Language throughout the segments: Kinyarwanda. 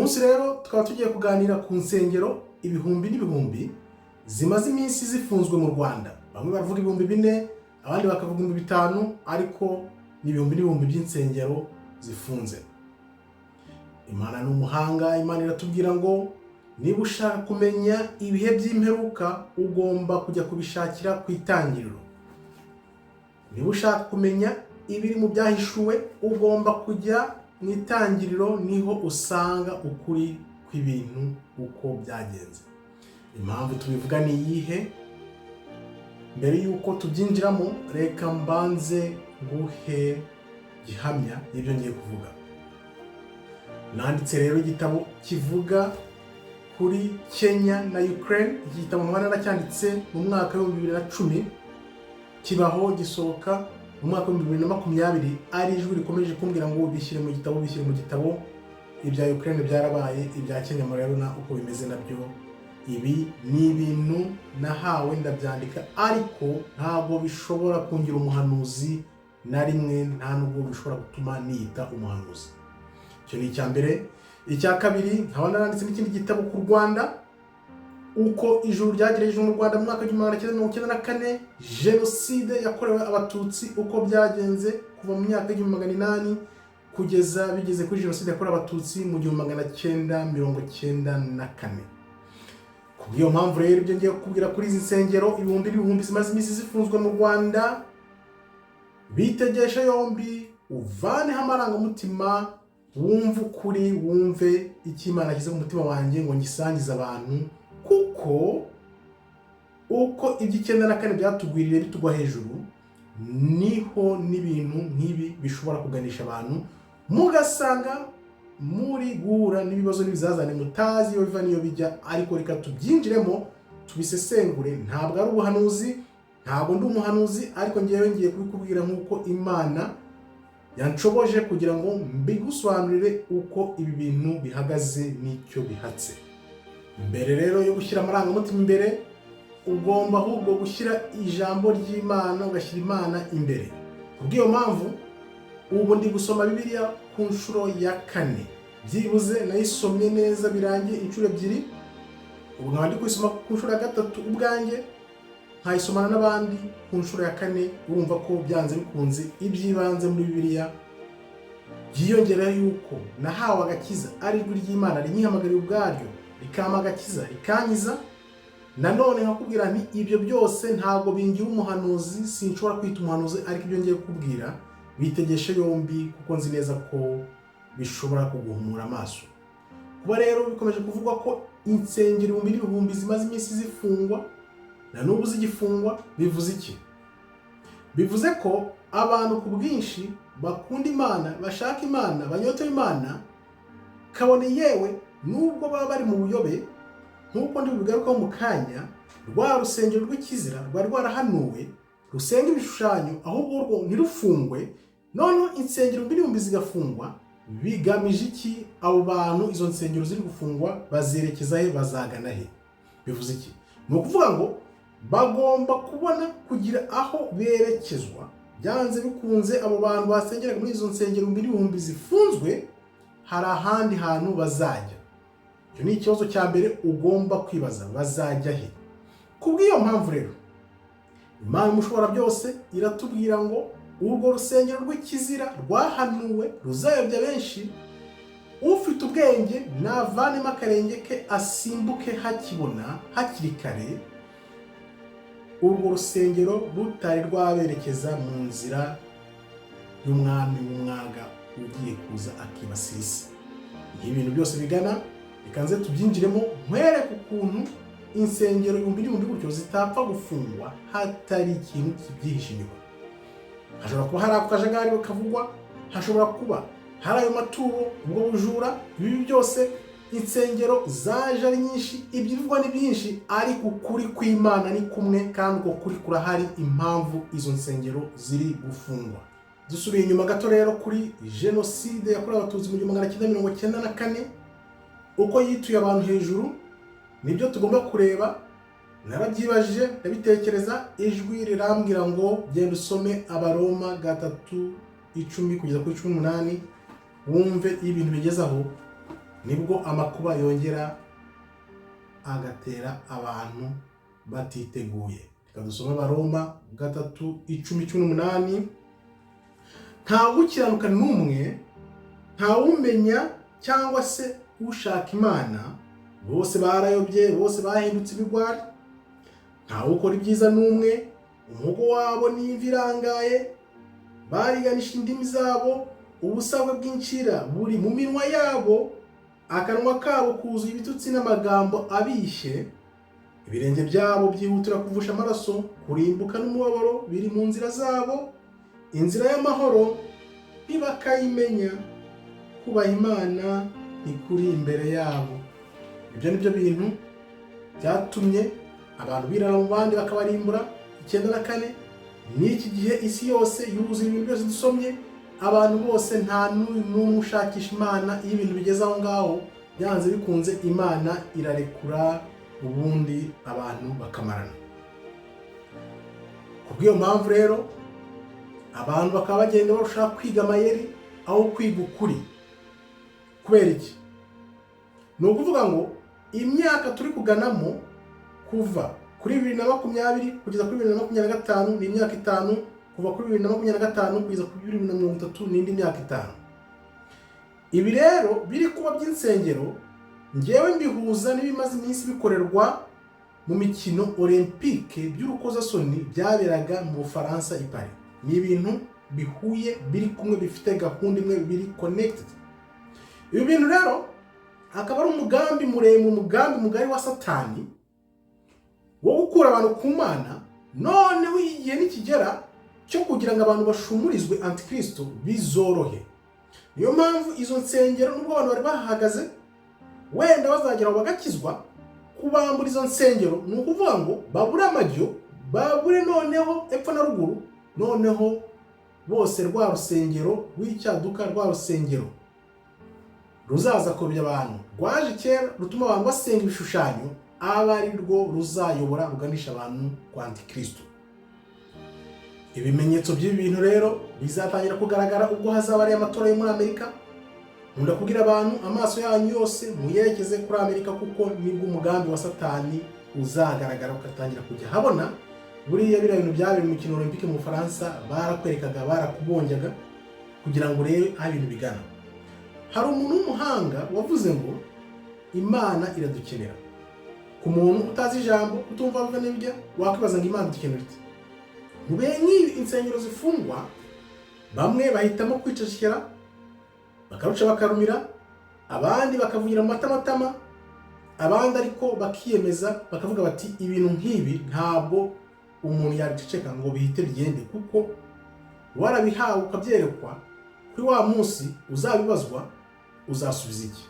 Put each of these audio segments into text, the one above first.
munsi rero tukaba tugiye kuganira ku nsengero ibihumbi n'ibihumbi zimaze iminsi zifunzwe mu Rwanda. Bamwe bavuga 4,000, abandi bakavuga 5,000, ariko ni ibihumbi n'ibihumbi by'insengero zifunze. Imana ni umuhanga. Imana iratubwira ngo niba ushaka kumenya ibihe by'imperuka ugomba kujya kubishakira ku itangiriro. Niba ushaka kumenya ibiri mu byahishuwe ugomba kujya mu itangiriro, niho usanga ukuri kw'ibintu uko byagenze. Impamvu tubivuga ni iyihe? Mbere yuko tubyinjiramo, reka mbanze nguhe gihamya y'ibyo ngiye kuvuga. Nanditse rero igitabo kivuga kuri Kenya na Ukraine. Iki gitabo mwana nacyanditse mu mwaka wa 2010, kibaho gisohoka mu mwaka wa 2020. Ari ijwi rikomeje kumbwira ngo bishyire mu gitabo. Ibya Ukraine byarabaye, ibya Kenya murabona uko bimeze nabyo. Ibi ni ibintu nahawe ndabyandika, ariko ntabwo bishobora kungira umuhanuzi na rimwe, nta nubwo bishobora gutuma niyita umuhanuzi. Icyo ni icya mbere. Icya kabiri, nkaba naranditse n'ikindi gitabo ku Rwanda, uko ijuru ryagereje mu Rwanda mu mwaka wa 1994, jenoside yakorewe abatutsi uko byagenze kuva mu myaka ya 1800 kugeza bigeze kuri jenoside yakorewe abatutsi mu 1994. Kubw'iyo mpamvu rero ibyo ngiye kukubwira kuri izi nsengero ibihumbi n'ibihumbi zimaze iminsi zifunzwe mu Rwanda, bitegesha yombi, uvaneho amarangamutima, wumve ukuri, wumve icyo Imana yashyize mu mutima wanjye ngo ngisangize abantu, kuko uko iby'94 byatugwiriye bitugwa hejuru, niho n'ibintu nk'ibi bishobora kuganisha abantu, mugasanga muri guhura n'ibibazo n'ibizazane mutazi iyo biva niyo bijya. Ariko reka tubyinjiremo tubisesengure. Ntabwo ari ubuhanuzi, ntabwo ndi umuhanuzi, ariko ngewe ngiye kubikubwira nk'uko Imana yanshoboje kugira ngo mbigusobanurire uko ibi bintu bihagaze n'icyo bihatse. Mbere rero yo gushyira amarangamutima imbere, ugomba ahubwo gushyira ijambo ry'Imana, ugashyira Imana imbere. Kubw'iyo mpamvu ubu ndi gusoma Bibiliya ku nshuro ya 4. Byibuze nayisomye neza birangiye inshuro 2. Ubu nkaba ndi kuyisoma ku nshuro ya 3 ubwanjye, nkayisomana n'abandi ku nshuro ya 4. Urumva ko byanze bikunze ibyibanze muri Bibiliya byiyongera yuko nahawe agakiza, ari ijwi ry'Imana rinyihamagariye ubwaryo, rikama agakiza, rikanyiza. Nanone nkakubwira nti ibyo byose ntabwo bingira umuhanuzi, sinshobora kwita umuhanuzi, ariko ibyo ngiye kukubwira bitegeshe yombi, kuko nzi neza ko bishobora kuguhumura amaso. Kuba rero bikomeje kuvugwa ko insengero ibihumbi n'ibihumbi zimaze iminsi zifungwa, na n'ubu zigifungwa, bivuze iki? Bivuze ko abantu ku bwinshi bakunda Imana, bashaka Imana, banyotewe Imana, kabone yewe nubwo baba bari mu buyobe, nk'uko ndi bubigarukaho mu kanya. Rwa rusengero rw'ikizira rwari rwarahanuwe rusenga ibishushanyo, ahubwo rwo ntirufungwe. Noneho insengero n'ibihumbi zigafungwa, bigamije iki? Abo bantu izo nsengero ziri gufungwa bazerekeza he? Bazagana he? Bivuze iki? Ni ukuvuga ngo bagomba kubona kugira aho berekezwa. Byanze bikunze abo bantu basengeraga muri izo nsengero n'ibihumbi zifunzwe, hari ahandi hantu bazajya. Icyo ni ikibazo cya mbere ugomba kwibaza, bazajya he? Kubw'iyo mpamvu rero Imana umushobora byose iratubwira ngo urwo rusengero rw'ikizira rwahanuwe ruzayobya benshi. Ufite ubwenge navanemo akarenge ke asimbuke hakibona, hakiri kare, urwo rusengero rutari rwaberekeza mu nzira y'umwami w'umwaga ugiye kuza akibasira isi. Iyo ibintu byose bigana, bikanze tubyinjiremo nkwereke ukuntu insengero ibihumbi n'ibihumbi gutyo zitapfa gufungwa hatari ikintu kibyihishe inyuma. Hashobora kuba hari ako kajagari bakavugwa, hashobora kuba hari ayo maturo, ubwo bujura. Ibi byose insengero zaje ari nyinshi, ibyivugwa ni byinshi, ariko ukuri kw'Imana ni kumwe, kandi uko kuri kurahari impamvu izo nsengero ziri gufungwa. Dusubiye inyuma gato rero kuri jenoside yakorewe abatutsi mu 1994, uko yituye abantu hejuru, nibyo tugomba kureba. Narabyibajije ndabitekereza, ijwi rirambwira ngo genda usome Abaroma 3:10 kugeza kuri 18, wumve ibintu bigezaho. nibwo amakuba yongera agatera abantu batiteguye. Reka dusome Abaroma 3:10-18. Nta gukiranuka n'umwe, nta umenya cyangwa se ushaka Imana, bose barayobye, bose bahindutse ibigwari. Nta ukora ibyiza n'umwe, umuhogo wabo ni imvi irangaye, bariganisha indimi zabo, ubusabwe bw'incira buri mu minwa yabo, akanwa kabo kuzuye ibitutsi n'amagambo abishye, ibirenge byabo byihutira kuvusha amaraso, kurimbuka n'umubabaro biri mu nzira zabo, inzira y'amahoro ntibakayimenya, kubaha Imana ntikuri imbere yabo. Ibyo ni byo bintu byatumye abantu birara mu bandi bakabarimbura. 9 n'iki gihe isi yose yuzuye ibintu byose dusomye, abantu bose nta n'umwe ushakisha Imana. Iyo ibintu bigeze aho ngaho byanze bikunze Imana irarekura, ubundi abantu bakamarana. Kubw'iyo mpamvu rero abantu bakaba bagenda barushaho kwiga amayeri aho kwiga ukuri. Kubera iki? Ni ukuvuga ngo imyaka turi kuganamo kuva kuri 2020 kugeza kuri 2025 ni imyaka 5, kuva kuri 2025 kugeza kuri 2030 n'indi myaka 5. Ibi rero biri kuba by'insengero, ngewe mbihuza n'ibimaze iminsi bikorerwa mu mikino olympique by'urukozasoni byaberaga mu Bufaransa i Paris. Ni ibintu bihuye, biri kumwe, bifite gahunda imwe, biri connected. Ibi bintu rero akaba ari umugambi muremure, umugambi mugari wa Satani wo gukura abantu ku Mana. Noneho igihe nikigera cyo kugira ngo abantu bashumurizwe Antikristo bizorohe. Niyo mpamvu izo nsengero nubwo abantu bari bahagaze wenda bazagera bagakizwa, kubambura izo nsengero ni ukuvuga ngo babure amajyo, babure noneho epfo na ruguru, noneho bose rwa rusengero rw'icyaduka, rwa rusengero ruzaza kobya abantu rwaje kera rutuma abantu basenga ibishushanyo, aba ari rwo ruzayobora ruganisha abantu kwa Antikristo. Ibimenyetso by'ibi bintu rero bizatangira kugaragara ubwo hazaba ari amatora yo muri Amerika. Nkunda kugira abantu amaso yanyu yose muyerekeze kuri Amerika, kuko nibwo umugambi wa Satani uzagaragara ukatangira kujya habona. Buriya biriya bintu byabereye mu mikino olympique mu Bufaransa barakwerekaga, barakubonjaga kugira ngo urebe aho ibintu bigana. Hari umuntu w'umuhanga wavuze ngo Imana iradukenera. Ku muntu utazi ijambo, utumva avuga n'ibyo, wakwibaza ngo Imana idukenera ite? Mube nk'ibi insengero zifungwa, bamwe bahitamo kwicecekera bakaruca bakarumira, abandi bakavugira mu matamatama, abandi ariko bakiyemeza bakavuga bati ibintu nk'ibi ntabwo umuntu yabiceceka ngo bihite bigende, kuko warabihawe ukabyerekwa, kuri wa munsi uzabibazwa uzasubiza iki?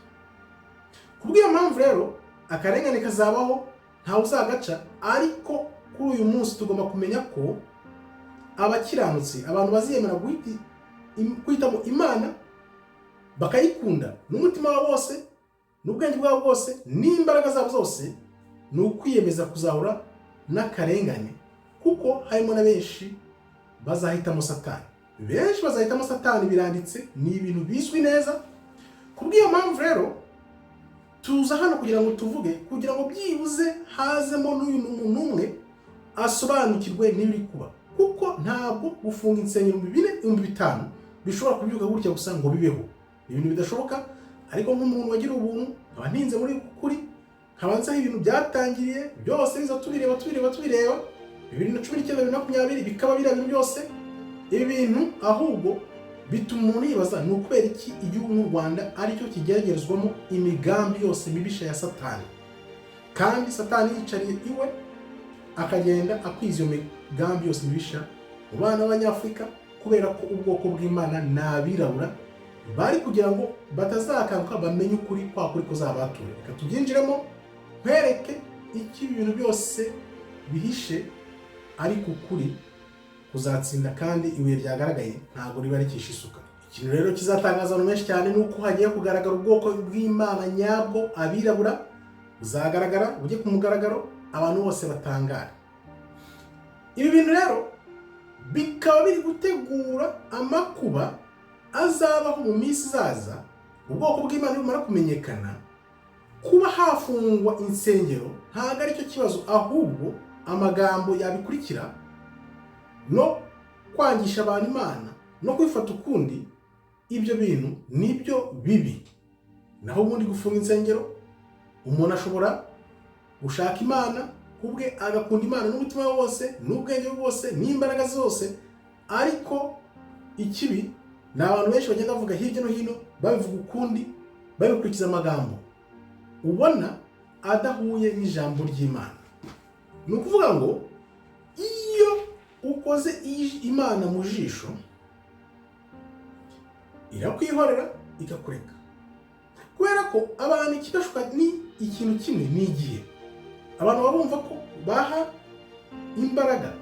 Kubw'iyo mpamvu rero akarengane kazabaho, ntawe uzagaca. Ariko kuri uyu munsi tugomba kumenya ko abakiranutsi, abantu baziyemera guhitamo Imana bakayikunda n'umutima wabo wose, n'ubwenge bwabo bwose, n'imbaraga zabo zose, ni ukwiyemeza kuzahura n'akarengane, kuko harimo na benshi bazahitamo Satani. Benshi bazahitamo Satani, biranditse, ni ibintu bizwi neza. Kubw'iyo mpamvu rero tuza hano kugira ngo tuvuge, kugira ngo byibuze hazemo n'uyu muntu umwe asobanukirwe n'ibiri kuba, kuko ntabwo gufunga insengero 4,000-5,000 bishobora kubyuka gutya gusa ngo bibeho. Ibintu bidashoboka. Ariko nk'umuntu wagira ubuntu, nkaba ntinze muri kuri, nkabanzaho ibintu byatangiriye byose biza tubireba 2019-2020 bikaba biriya bintu byose. Ibi bintu ahubwo bituma umuntu yibaza ni ukubera iki igihugu n'u Rwanda aricyo kigeragerezwamo imigambi yose mibisha ya Satani, kandi Satani yicariye iwe akagenda akwiza iyo migambi yose mibisha mu bana b'Abanyafurika, kubera ko ubwoko bw'Imana n'abirabura bari kugira ngo batazakanguka bamenye ukuri kwa kuri kuzabatura. Reka tubyinjiremo nkwereke iki ibintu byose bihishe, ariko ukuri kuzatsinda, kandi ibuye ryagaragaye ntabwo riba rikisha isuka. Ikintu rero kizatangaza abantu benshi cyane ni uko hagiye kugaragara ubwoko bw'Imana nyabwo, abirabura buzagaragara, bujye ku mugaragaro, abantu bose batangara. Ibi bintu rero bikaba biri gutegura amakuba azabaho mu minsi izaza, ubwoko bw'Imana bumara kumenyekana, kuba hafungwa insengero ntabwo ari cyo kibazo, ahubwo amagambo yabikurikira no kwangisha abantu Imana no kwifata ukundi, ibyo bintu nibyo bibi. Naho ubundi gufunga insengero, umuntu ashobora gushaka Imana kubwe, agakunda Imana n'umutima we wose n'ubwenge bwose n'imbaraga zose, ariko ikibi ni abantu benshi bagenda bavuga hirya no hino, babivuga ukundi, babikurikiza amagambo ubona adahuye n'ijambo ry'Imana. Ni ukuvuga ngo iyo ukoze Imana mu jisho, irakwihorera ikakureka, kubera ko abantu ikibashuka ni ikintu kimwe, ni igihe abantu babumva ko baha imbaraga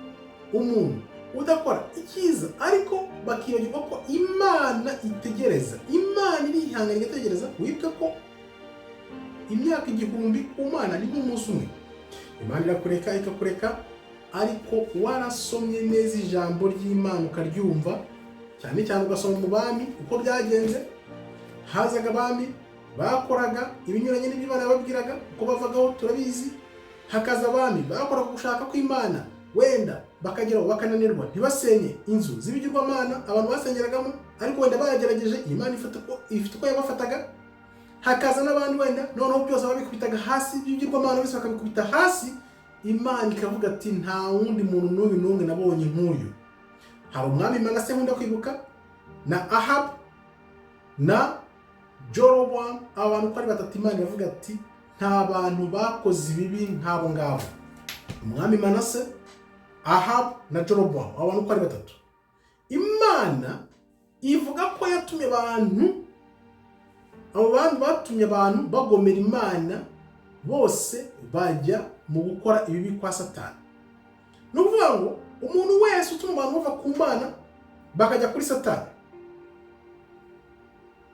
umuntu udakora icyiza, ariko bakibagirwa ko Imana itegereza, Imana irihangana igategereza. Wibuke ko imyaka 1000 ku Mana ni nk'umunsi umwe. Imana irakureka ikakureka, ariko warasomye neza ijambo ry'Imana ukaryumva, cyane cyane ugasoma mu Bami uko byagenze. Hazaga Abami bakoraga ibinyuranye n'ibyo Imana yababwiraga, uko bavagaho turabizi. Hakaza Abami bakoraga gushaka kw'Imana, wenda bakageraho bakananirwa ntibasenye inzu z'ibigirwamana abantu basengeragamo, ariko wenda bagerageje Imana ifite uko yabafataga. Hakaza n'abandi wenda noneho byose babikubitaga hasi, ibigirwamana bose bakabikubita hasi, Imana ikavuga ati nta wundi muntu n'umwe nabonye nk'uyu. Hari umwami Manase nkunda kwibuka, na Ahab na Jeroboam, abantu uko ari batatu, Imana iravuga ati nta bantu bakoze ibibi nk'abo ngabo. Umwami Manase, Ahab na Jeroboam, abantu uko ari batatu, Imana ivuga ko yatumye abantu, abo bantu batumye abantu bagomera Imana, bose bajya mu gukora ibibi kwa Satani. Ni ukuvuga ngo umuntu wese utuma abantu bava ku Mana bakajya kuri Satani,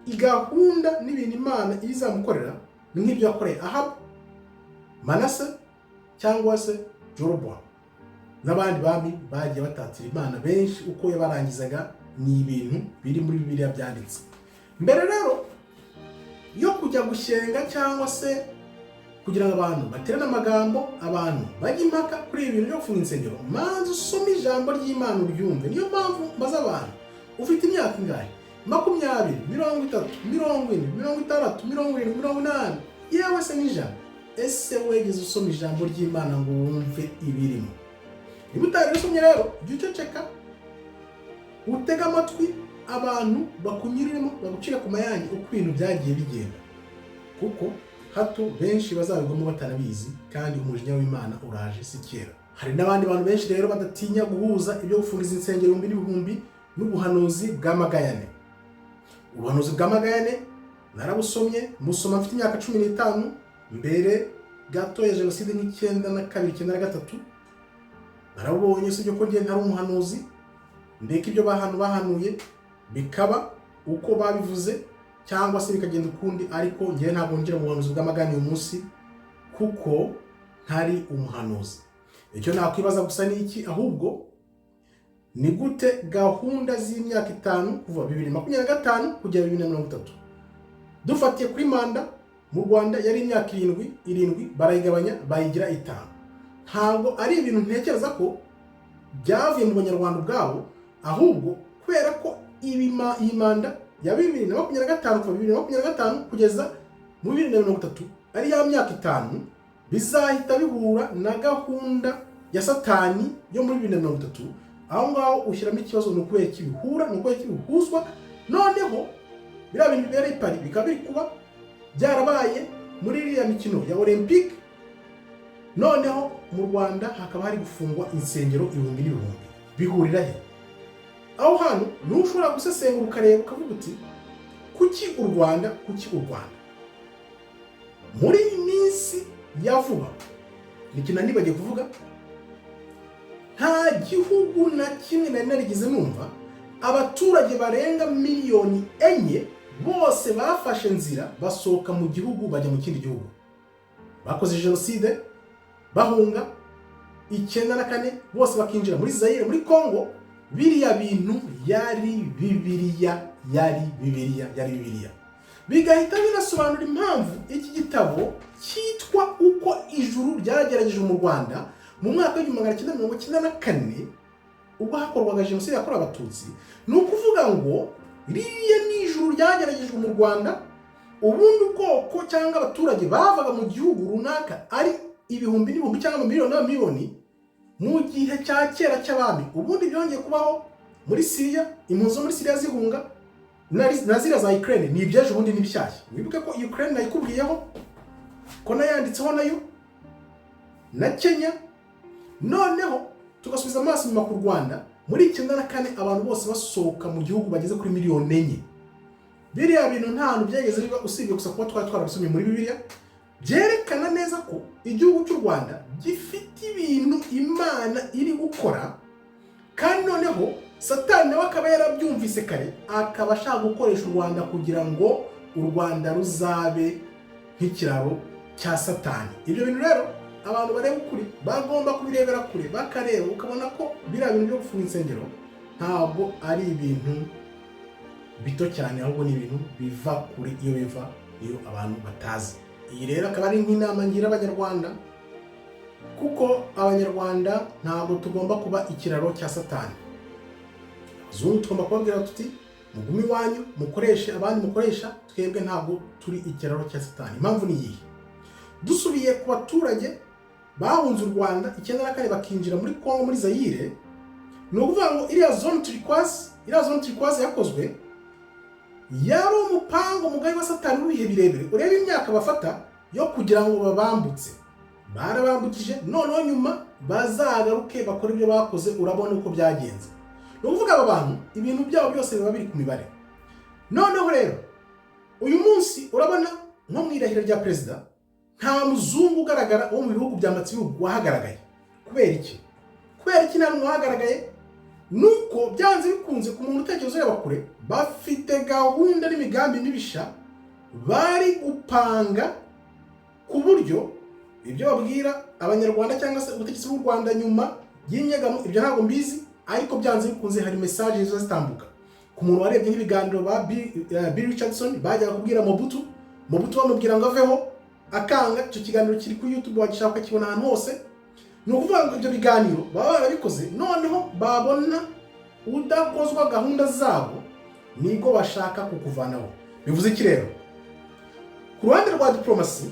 igahunda n'ibintu Imana izamukorera ni nk'ibyo yakoreye Ahab, Manase cyangwa se Jeroboam n'abandi bami bagiye batatira Imana benshi. Uko yabarangizaga ni ibintu biri muri Bibiliya byanditse. Mbere rero yo kujya gushenga cyangwa se kugira ngo abantu baterane amagambo, abantu bajya impaka kuri ibi bintu byo gufunga insengero, manza usome ijambo ry'Imana uryumve. Niyo mpamvu mbaza abantu, ufite imyaka ingahe? 20, 30, 40, 60, 70, 80, yewe se n'ijana. Ese wegeze usoma ijambo ry'Imana ngo wumve ibirimo? Niba utari usomye rero, jya uceceka, utega amatwi abantu bakunyuriremo, bagucira ku mayange uko ibintu byagiye bigenda, kuko hato benshi bazabigwamo batanabizi, kandi umujinya w'Imana uraje si kera. Hari n'abandi bantu benshi rero badatinya guhuza ibyo gufunga izi nsengero n'ibihumbi n'ubuhanuzi bw'amagayane. Ubuhanuzi bw'amagayane narabusomye, musoma mfite imyaka 15 mbere gato ya Jenoside n'92 93. Narabonye se ko ngiye ntari umuhanuzi, ndeka ibyo bahanuye bikaba uko babivuze cyangwa se bikagenda ukundi, ariko ngiye ntabwo ngira mu buhanuzi bw'amagayane uyu munsi kuko ntari umuhanuzi. Icyo nakwibaza gusa ni iki, ahubwo ni gute gahunda z'imyaka 5 kuva 2025 kugera 2030, dufatiye kuri manda mu Rwanda yari imyaka 7 barayigabanya bayigira 5. Ntabwo ari ibintu ntekereza ko byavuye mu banyarwanda ubwabo, ahubwo kubera ko iyi manda ya 2025 kuva 2025 kugeza mu 2030 ari ya myaka 5, bizahita bihura na gahunda ya Satani yo muri 2030. Aho ngaho ushyiramo ikibazo, ni ukubera kibihura, ni ukubera kibihuzwa. Noneho biriya bintu bibereye Paris bikaba biri kuba byarabaye muri iriya mikino ya Olympique, noneho mu Rwanda hakaba hari gufungwa insengero ibihumbi n'ibihumbi. Bihurira he? Aho hano nushobora gusesengura ukareba ukavuga uti kuki u Rwanda muri minsi ya vuba, nikina nibagiye kuvuga, nta gihugu na kimwe nari narigeze numva abaturage barenga 4 miliyoni bose bafashe nzira basohoka mu gihugu bajya mu kindi gihugu. Bakoze Jenoside bahunga 94, bose bakinjira muri Zaire, muri Congo. Biriya bintu yari Bibiliya. bigahita binasobanura impamvu iki gitabo cyitwa uko ijuru ryagerageje mu Rwanda mu mwaka wa 1994 ubwo hakorwaga jenoside yakorewe abatutsi. Ni ukuvuga ngo ririya ni ijuru ryageragejwe mu Rwanda, ubundi ubwoko cyangwa abaturage bavaga mu gihugu runaka ari ibihumbi n'ibihumbi cyangwa miliyoni n'amiliyoni mu gihe cya kera cy'abami. Ubundi byongeye kubaho muri Syria, impunzi zo muri Syria zihunga na zira za Ukraine, ni ibyaje ubundi n'ibishyashya. Wibuke ko Ukraine nayikubwiyeho ko nayanditseho nayo na Kenya. Noneho tugasubiza amaso inyuma ku Rwanda muri 94 abantu bose basohoka mu gihugu bageze kuri miliyoni 4. Biriya bintu nta hantu byageze riba usibye gusa kuba twarabisomye muri Bibiliya, byerekana neza ko igihugu cy'u Rwanda gifite ibintu Imana iri gukora, kandi noneho Satani nawe akaba yarabyumvise kare, akaba ashaka gukoresha u Rwanda kugira ngo u Rwanda ruzabe nk'ikiraro cya Satani. Ibyo bintu rero abantu bareba ukuri bagomba kubirebera kure, bakareba ukabona ko biriya bintu byo gufunga insengero ntabwo ari ibintu bito cyane, ahubwo ni ibintu biva kuri iyo biva iyo abantu batazi. Iyi rero akaba ari nk'inama ngira abanyarwanda, kuko abanyarwanda ntabwo tugomba kuba ikiraro cya Satani. Zungu tugomba kubabwira tuti mugume iwanyu mukoreshe abandi mukoresha, twebwe ntabwo turi ikiraro cya Satani. Impamvu ni iyi: dusubiye ku baturage bahunze u Rwanda 94 bakinjira muri Kongo, muri Zaire, ni ukuvuga ngo iriya zone turquoise yakozwe yari umupango mugari wa Satani w'ibihe birebire. Urebe imyaka bafata yo kugira ngo babambutse, barabambukije, noneho nyuma bazagaruke bakora ibyo bakoze. Urabona uko byagenze. Ni ukuvuga aba bantu ibintu byabo byose biba biri ku mibare. Noneho rero uyu munsi urabona nko mu irahira rya perezida nta muzungu ugaragara wo mu bihugu by'amatsi bihugu wahagaragaye. Kubera iki? Kubera iki nta muntu wahagaragaye? Nuko byanze bikunze ku muntu utekereza ureba kure, bafite gahunda n'imigambi mibisha bari gupanga ku buryo ibyo babwira abanyarwanda cyangwa se ubutegetsi bw'u Rwanda nyuma y'inyegamo, ibyo ntabwo mbizi, ariko byanze bikunze hari message zo zitambuka ku muntu warebye nk'ibiganiro ba Bill Richardson bajyaga kubwira Mobutu bamubwira ngo aveho akanga. Icyo kiganiro kiri ku YouTube, wagishaka kibona ahantu hose. Ni ukuvuga ngo ibyo biganiro baba barabikoze, noneho babona udakozwa gahunda zabo nibwo bashaka kukuvanaho. Bivuze iki rero? Ku ruhande rwa diplomasi,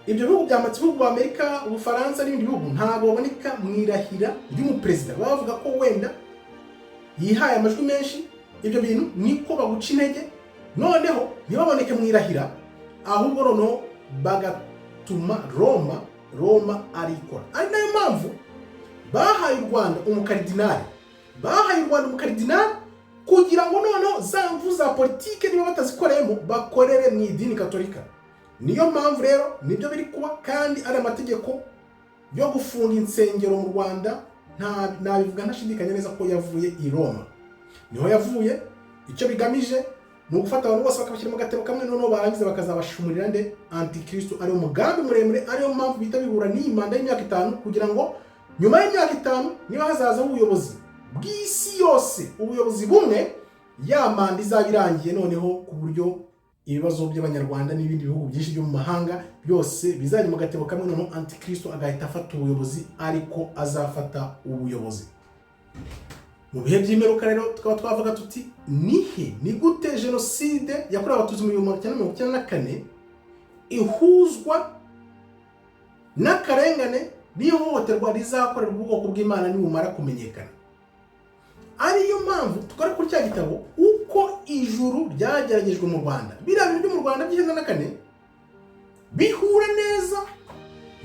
ibyo bihugu by'amatsi bihugu Amerika, Ubufaransa n'ibindi bihugu ntabwo baboneka mu irahira ry'umuperezida. Bavuga ko wenda yihaye amajwi menshi. Ibyo bintu niko baguca intege, noneho ntibaboneke mu irahira, ahubwo noneho bagatuma Roma arikora. Ari nayo mpamvu bahaye u Rwanda umukaridinari, kugira ngo noneho za mvu za politike niba batazikoreyemo bakorere mu idini Katolika. Niyo mpamvu rero nibyo biri kuba, kandi ari amategeko yo gufunga insengero mu Rwanda. Nabivuga ntashidikanya neza ko yavuye i Roma. Niho yavuye. Icyo bigamije ni ugufata abantu bose bakabashyira mu gatebo kamwe, noneho barangiza bakazabashumurira nde Antikristo. Ari umugambi muremure, ariyo mpamvu bita bihura n'iyi manda y'imyaka 5, kugira ngo nyuma y'imyaka 5 niba hazaza ubuyobozi bw'isi yose, ubuyobozi bumwe, ya manda izaba irangiye, noneho ku buryo ibibazo by'abanyarwanda n'ibindi bihugu byinshi byo mu mahanga byose bizajya mu gatebo kamwe, noneho Antikristo agahita afata ubuyobozi, ariko azafata ubuyobozi. Mu bihe by'imperuka rero tukaba twavuga tuti ni gute jenoside yakorewe abatutsi mu 1994 ihuzwa n'akarengane n'ihohoterwa rizakorerwa ubwoko bw'Imana nibumara kumenyekana. Ariyo mpamvu tukora kuri cya gitabo uko ijuru ryageragejwe mu Rwanda. Biriya bintu byo mu Rwanda by'94 bihura neza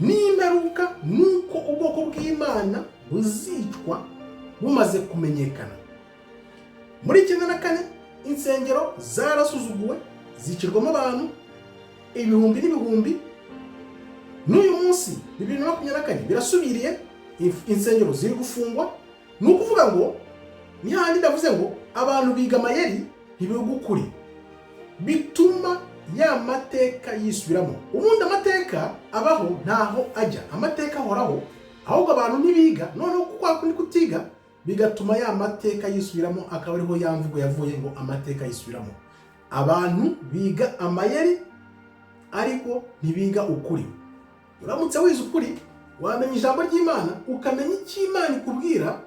n'imperuka, nuko ubwoko bw'Imana buzicwa bumaze kumenyekana. Muri 94 insengero zarasuzuguwe, zicirwamo abantu ibihumbi n'ibihumbi. N'uyu munsi 2024 birasubiriye, insengero ziri gufungwa. Ni ukuvuga ngo ni handi ndavuze ngo abantu biga amayeri ntibivuga ukuri, bituma ya mateka yisubiramo. Ubundi amateka abaho ntaho ajya, amateka ahoraho, ahubwo abantu ntibiga. Noneho kuko kundi kutiga bigatuma ya mateka yisubiramo, akaba ariho ya mvugo yavuye ngo amateka yisubiramo. abantu biga amayeri ariko ntibiga ukuri. Uramutse wize ukuri wamenya ijambo ry'Imana, ukamenya icyo Imana ikubwira,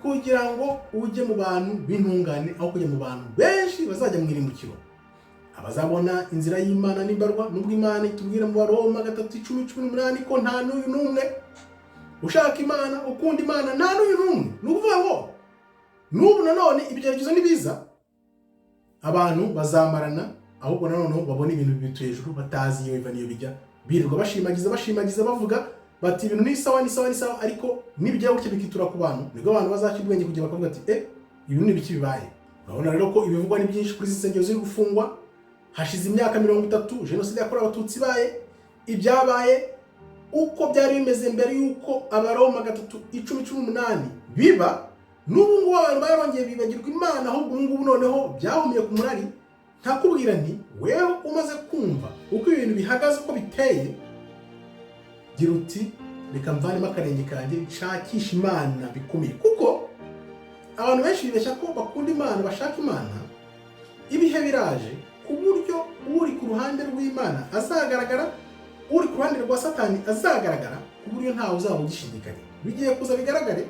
kugira ngo ujye mu bantu b'intungane aho kujya mu bantu benshi bazajya mu irimbukiro. Abazabona inzira y'Imana n'imbarwa, nubwo Imana itubwira mu Baroma 3:10-18 ko nta n'uyu n'umwe ushaka Imana, ukunda Imana, nta n'uyu n'umwe. Ni ukuvuga ngo n'ubu nanone ibigeragezo nibiza, abantu bazamarana, ahubwo nanone babona ibintu bibitu hejuru batazi iyo biva niyo bijya, birirwa bashimagiza bavuga bati ibintu ni sawa, ariko nibijya gutya bikitura ku bantu, nibwo abantu bazashyira ubwenge kugira bakavuga ati ibintu ni biki bibaye. Urabona rero ko ibivugwa ni byinshi kuri izi nsengero ziri gufungwa. Hashize imyaka 30 jenoside yakorewe abatutsi ibaye, ibyabaye uko byari bimeze mbere yuko Abaroma 3:10-18 biba, n'ubu ngubu abantu barongeye bibagirwa Imana, ahubwo ubu ngubu noneho byahumiye ku murari. Ntakubwira nti wewe umaze kumva uko ibintu bihagaze, uko biteye, gira uti reka mvanemo akarenge kanjye nshakisha Imana bikomeye. Kuko abantu benshi bibeshya ko bakunda Imana, bashaka Imana, ibihe biraje ku buryo uri ku ruhande rw'Imana azagaragara, uri ku ruhande rwa Satani azagaragara, ku buryo ntawe uzaba ugishidikanya. Bigiye kuza bigaragare,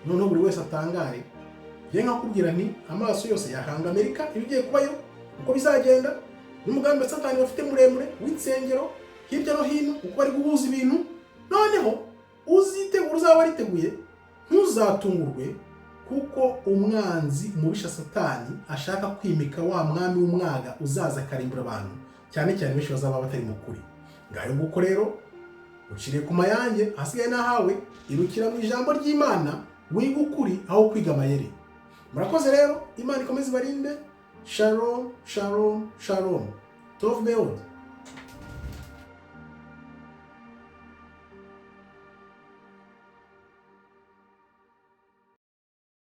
noneho buri wese atangare. Njye nkakubwira nti amaso yose yahanga Amerika, ibigiye kubayo, uko bizagenda, n'umugambi wa Satani bafite muremure w'insengero hirya no hino, uko bari guhuza ibintu. Noneho uzitegura, uzaba wariteguye, ntuzatungurwe, kuko umwanzi umubisha Satani ashaka kwimika wa mwami w'umwaga uzaza akarimbura abantu, cyane benshi bazaba batari mu kuri. Ngayo nguko rero uciriye ku mayange, hasigaye nahawe, irukira mu ijambo ry'Imana, wiga ukuri aho kwiga amayeri. Murakoze rero, Imana ikomeze ibarinde. Shalom, shalom, shalom. Tov meod.